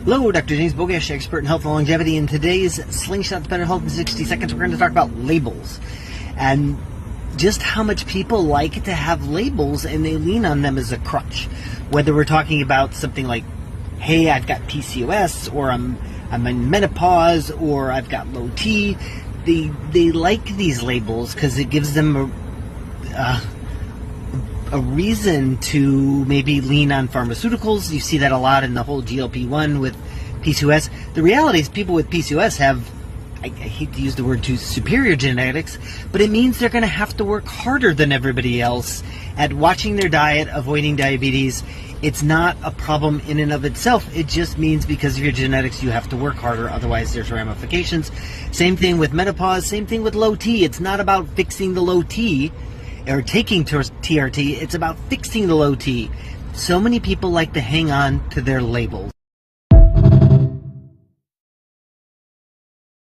Hello, Dr. James Bogesh, expert in health and longevity. In today's Slingshot Better Health in 60 Seconds, we're going to talk about labels and just how much people like to have labels and they lean on them as a crutch. Whether we're talking about something like, hey, I've got PCOS, or I'm in menopause, or I've got low T, they like these labels because it gives them a reason to maybe lean on pharmaceuticals. You see that a lot in the whole GLP-1 with PCOS. The reality is people with PCOS have, I hate to use the word too, superior genetics, but it means they're going to have to work harder than everybody else at watching their diet, avoiding diabetes. It's not a problem in and of itself. It just means because of your genetics, you have to work harder. Otherwise, there's ramifications. Same thing with menopause. Same thing with low T. It's not about fixing the low T or taking towards TRT. It's about fixing the low T. So many people like to hang on to their labels.